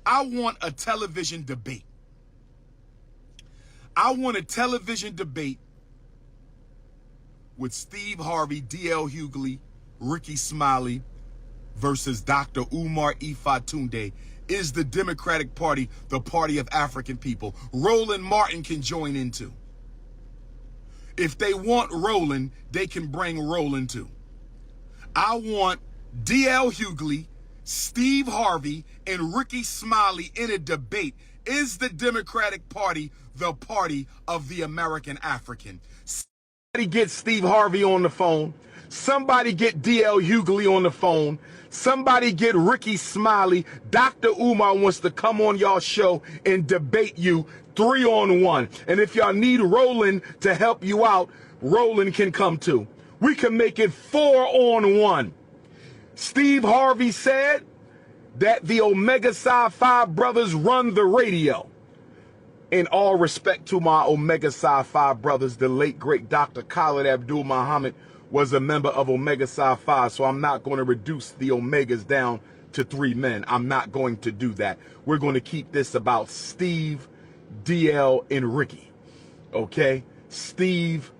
I want a television debate. I want a television debate with Steve Harvey, D.L. Hughley, Rickey Smiley versus Dr.Umar Ifatunde. Is the Democratic Party the party of African people? Roland Martin can join in too. If they want Roland, they can bring Roland too. I want D.L. Hughley, Steve Harvey, and Rickey Smiley in a debate. Is the Democratic Party the party of the American African? Somebody get Steve Harvey on the phone. Somebody get D.L. Hughley on the phone. Somebody get Rickey Smiley. Dr. Umar wants to come on y'all show and debate you 3-on-1. And if y'all need Roland to help you out, Roland can come too. We can make it 4-on-1. Steve Harvey said that the Omega Psi Phi brothers run the radio. In all respect to my Omega Psi Phi brothers, the late great Dr. Khalid Abdul Muhammad was a member of Omega Psi Phi, so I'm not going to reduce the Omegas down to 3 men. I'm not going to do that. We're going to keep this about Steve, DL, and Rickey. Okay? Steve,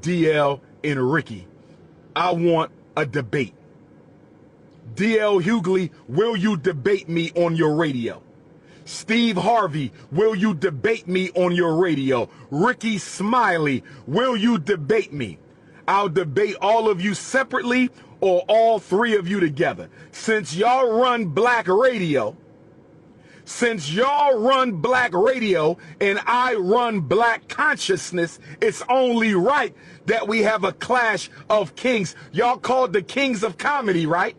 DL, and Rickey. I want a debate. D.L. Hughley, will you debate me on your radio? Steve Harvey, will you debate me on your radio? Rickey Smiley, will you debate me? I'll debate all of you separately or all 3 of you together. Since y'all run black radio, and I run black consciousness, it's only right that we have a clash of kings. Y'all called the kings of comedy, right?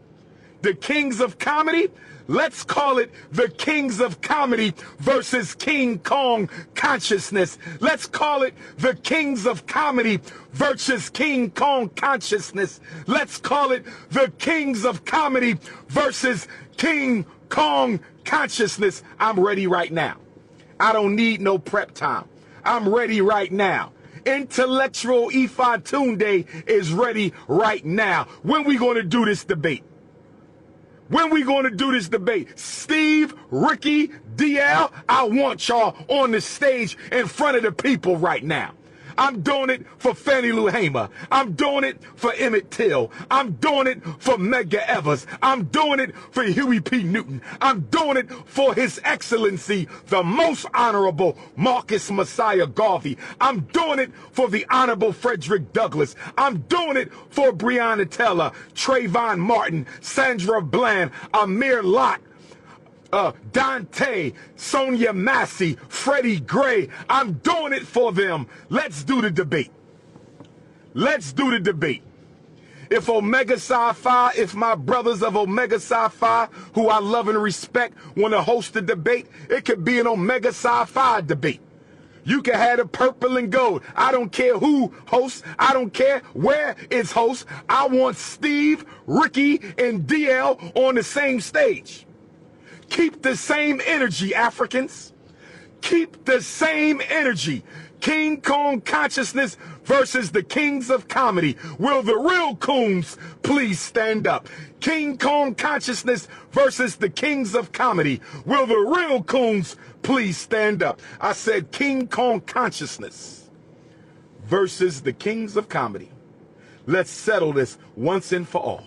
The kings of comedy? Let's call it the kings of comedy versus King Kong consciousness. Let's call it the kings of comedy versus King Kong consciousness. Let's call it the kings of comedy versus King Kong consciousness. I'm ready right now. I don't need no prep time. I'm ready right now. Intellectual Ifatunde is ready right now. When we going to do this debate? When we going to do this debate? Steve, Rickey, DL, I want y'all on the stage in front of the people right now. I'm doing it for Fannie Lou Hamer. I'm doing it for Emmett Till. I'm doing it for Medgar Evers. I'm doing it for Huey P. Newton. I'm doing it for His Excellency, the Most Honorable Marcus Messiah Garvey. I'm doing it for the Honorable Frederick Douglass. I'm doing it for Breonna Taylor, Trayvon Martin, Sandra Bland, Amir Lott, Dante, Sonia Massey, Freddie Gray. I'm doing it for them. Let's do the debate. Let's do the debate. If Omega Psi Phi, if my brothers of Omega Psi Phi, who I love and respect, want to host a debate, it could be an Omega Psi Phi debate. You can have the purple and gold. I don't care who hosts. I don't care where it's host. I want Steve, Rickey, and DL on the same stage. Keep the same energy, Africans. Keep the same energy. King Kong consciousness versus the kings of comedy. Will the real coons please stand up? King Kong consciousness versus the kings of comedy. Will the real coons please stand up? I said King Kong consciousness versus the kings of comedy. Let's settle this once and for all.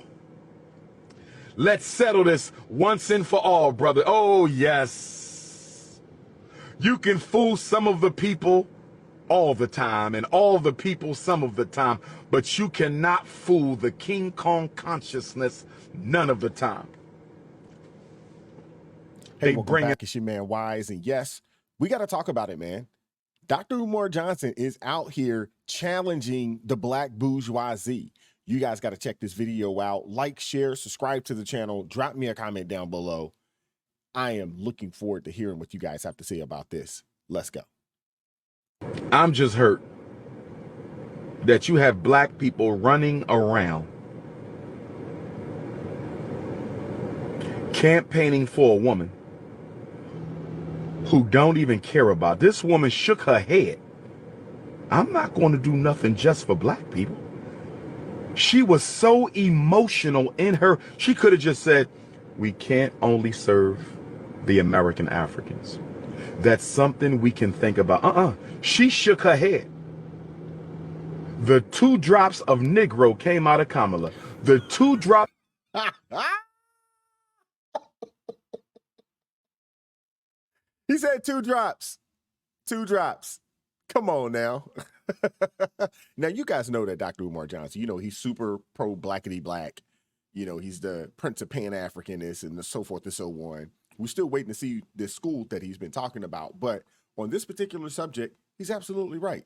Let's settle this once and for all, brother. Oh, yes. You can fool some of the people all the time and all the people some of the time, but you cannot fool the King Kong consciousness none of the time. Hey, welcome back. It's your man Wise, and yes, we got to talk about it, man. Dr. Umar Johnson is out here challenging the black bourgeoisie. You guys got to check this video out. Like, share, subscribe to the channel. Drop me a comment down below. I am looking forward to hearing what you guys have to say about this. Let's go. I'm just hurt that you have black people running around campaigning for a woman who don't even care about. This woman shook her head. I'm not going to do nothing just for black people. She was so emotional in her. She could have just said, we can't only serve the American Africans. That's something we can think about. She shook her head. The 2 drops of Negro came out of Kamala. The 2 drops. He said 2 drops. 2 drops. Come on now. Now, you guys know that Dr. Umar Johnson, you know, he's super pro blackity black. You know, he's the Prince of Pan-Africanist and so forth and so on. We're still waiting to see this school that he's been talking about. But on this particular subject, he's absolutely right.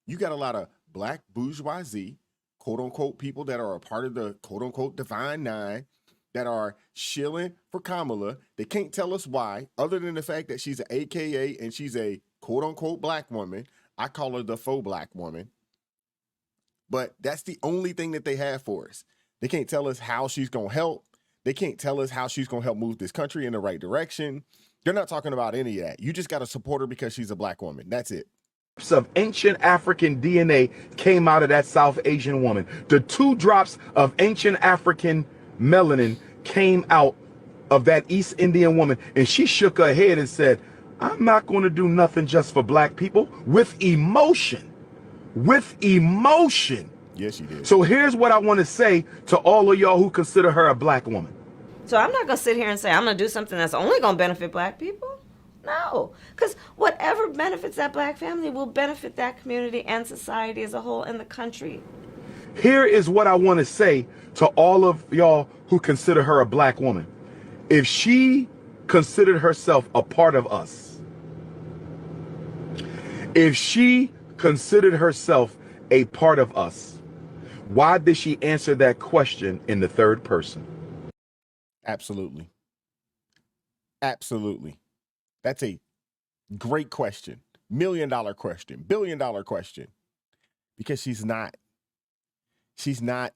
You got a lot of black bourgeoisie, quote unquote, people that are a part of the quote unquote Divine Nine that are shilling for Kamala. They can't tell us why, other than the fact that she's an AKA and she's a quote unquote black woman. I call her the faux black woman. But that's the only thing that they have for us. They can't tell us how she's going to help. They can't tell us how she's going to help move this country in the right direction. They're not talking about any of that. You just got to support her because she's a black woman. That's it. Of ancient African DNA came out of that South Asian woman. The 2 drops of ancient African melanin came out of that East Indian woman. And she shook her head and said, I'm not going to do nothing just for black people. With emotion. With emotion. Yes, you did. So here's what I want to say to all of y'all who consider her a black woman. So I'm not going to sit here and say I'm going to do something that's only going to benefit black people. No, because whatever benefits that black family will benefit that community and society as a whole and the country. Here is what I want to say to all of y'all who consider her a black woman. If she considered herself a part of us, if she considered herself a part of us, why did she answer that question in the 3rd person? Absolutely. Absolutely. That's a great question. $1 million question, $1 billion question. Because she's not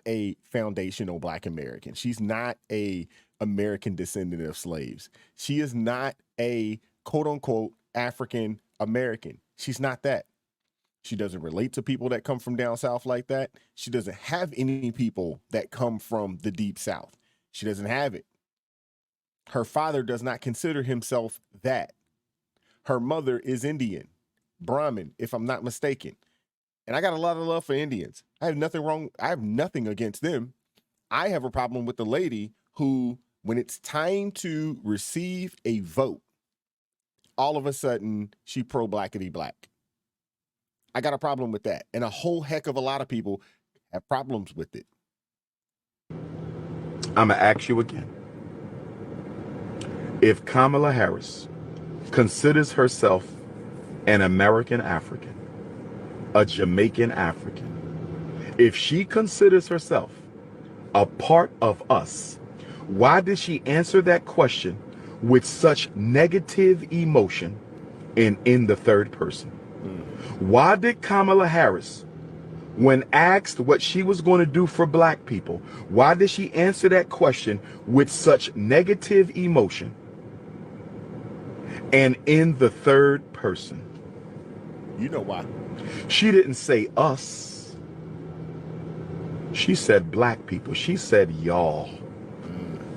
a foundational black American. She's not a American descendant of slaves. She is not a quote unquote African American. She's not that. She doesn't relate to people that come from down south like that. She doesn't have any people that come from the deep south. She doesn't have it. Her father does not consider himself that. Her mother is Indian, Brahmin, if I'm not mistaken. And I got a lot of love for Indians. I have nothing wrong. I have nothing against them. I have a problem with the lady who, when it's time to receive a vote, all of a sudden she pro-blackity black. I got a problem with that. And a whole heck of a lot of people have problems with it. I'm going to ask you again. If Kamala Harris considers herself an American African, a Jamaican African, if she considers herself a part of us, why did she answer that question with such negative emotion and in the 3rd person? Why did Kamala Harris, when asked what she was going to do for black people, why did she answer that question with such negative emotion and in the 3rd person? You know why? She didn't say us. She said black people. She said y'all.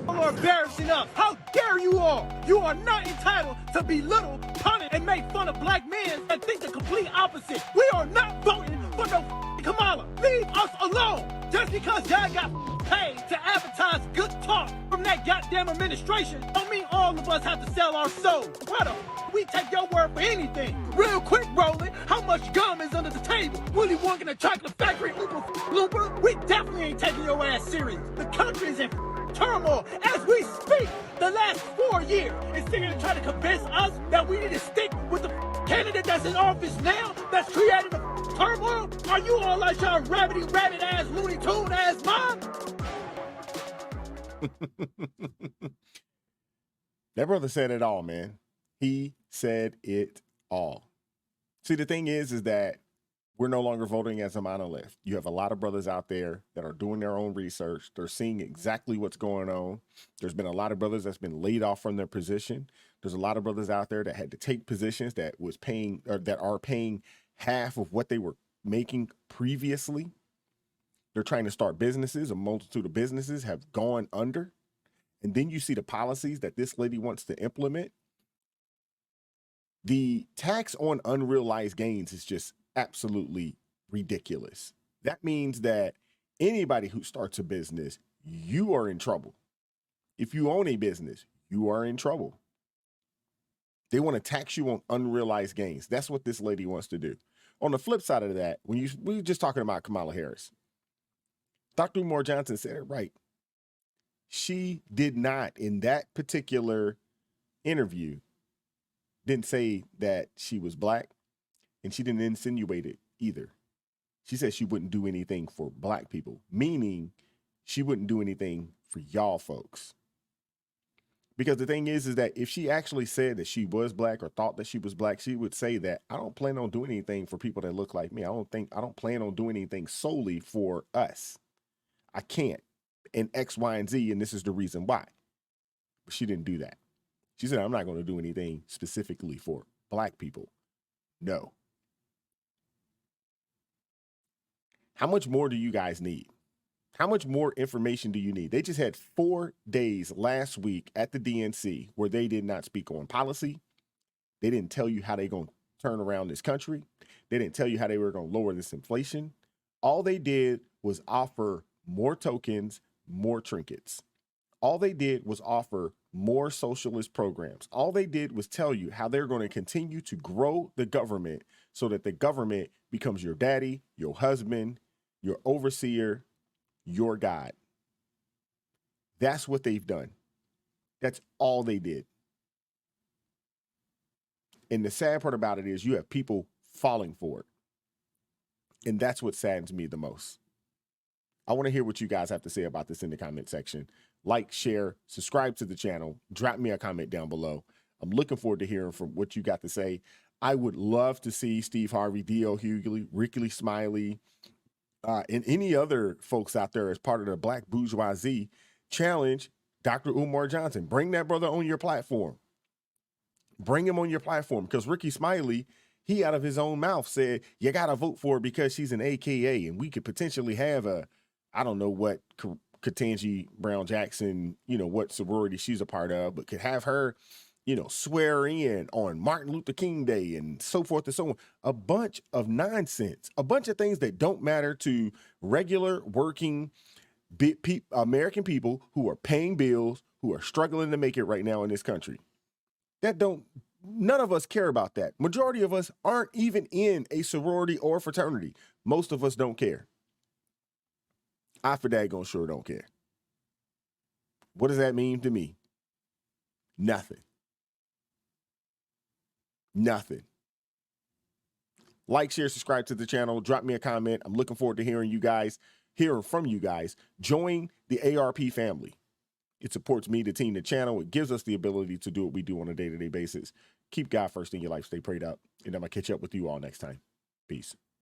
You are embarrassing us. How dare you all? You are not entitled to belittle, punish, and make fun of black men and think the complete opposite. We are not voting for no Kamala. Leave us alone. Just because y'all got paid to advertise good talk from that goddamn administration don't mean all of us have to sell our souls. What the we take your word for anything. Real quick, Roland, how much gum is under the table? Willy Wonka in a chocolate factory, Oompa Loompa? We definitely ain't taking your ass serious. The country is in turmoil as we speak. The last 4 years is sitting to try to convince us that we need to stick with the candidate that's in office now that's creating the turmoil. Are you all like y'all rabbity rabbit ass Looney Tune ass mom? That brother said it all, man. He said it all. See, the thing is that we're no longer voting as a monolith. You have a lot of brothers out there that are doing their own research. They're seeing exactly what's going on. There's been a lot of brothers that's been laid off from their position. There's a lot of brothers out there that had to take positions that was paying or that are paying half of what they were making previously. They're trying to start businesses. A multitude of businesses have gone under. And then you see the policies that this lady wants to implement. The tax on unrealized gains is just absolutely ridiculous. That means that anybody who starts a business, you are in trouble. If you own a business, you are in trouble. They want to tax you on unrealized gains. That's what this lady wants to do. On the flip side of that, we were just talking about Kamala Harris. Dr. Umar Johnson said it right. She did not, in that particular interview, didn't say that she was black, and she didn't insinuate it either. She said she wouldn't do anything for black people, meaning she wouldn't do anything for y'all folks. Because the thing is that if she actually said that she was black or thought that she was black, she would say that I don't plan on doing anything for people that look like me. I don't plan on doing anything solely for us. I can't. And X, Y, and Z, and this is the reason why. But she didn't do that. She said, I'm not going to do anything specifically for black people. No. How much more do you guys need? How much more information do you need? They just had 4 days last week at the DNC where they did not speak on policy. They didn't tell you how they're going to turn around this country. They didn't tell you how they were going to lower this inflation. All they did was offer more tokens, more trinkets. All they did was offer more socialist programs. All they did was tell you how they're going to continue to grow the government so that the government becomes your daddy, your husband, your overseer, your God. That's what they've done. That's all they did. And the sad part about it is you have people falling for it. And that's what saddens me the most. I want to hear what you guys have to say about this in the comment section. Like, share, subscribe to the channel, drop me a comment down below. I'm looking forward to hearing from what you got to say. I would love to see Steve Harvey, D.L. Hughley, Rickey Smiley, and any other folks out there as part of the Black Bourgeoisie challenge Dr. Umar Johnson. Bring that brother on your platform. Bring him on your platform, because Rickey Smiley, he out of his own mouth said, you got to vote for her because she's an AKA, and we could potentially have a, I don't know what Ketanji Brown Jackson, what sorority she's a part of, but could have her, swear in on Martin Luther King Day and so forth and so on. A bunch of nonsense, a bunch of things that don't matter to regular working American people who are paying bills, who are struggling to make it right now in this country. None of us care about that. Majority of us aren't even in a sorority or fraternity. Most of us don't care. I for daggone sure don't care. What does that mean to me? Nothing. Nothing. Like, share, subscribe to the channel. Drop me a comment. I'm looking forward to hearing from you guys. Join the ARP family. It supports me, the team, the channel. It gives us the ability to do what we do on a day-to-day basis. Keep God first in your life. Stay prayed up. And I'm going to catch up with you all next time. Peace.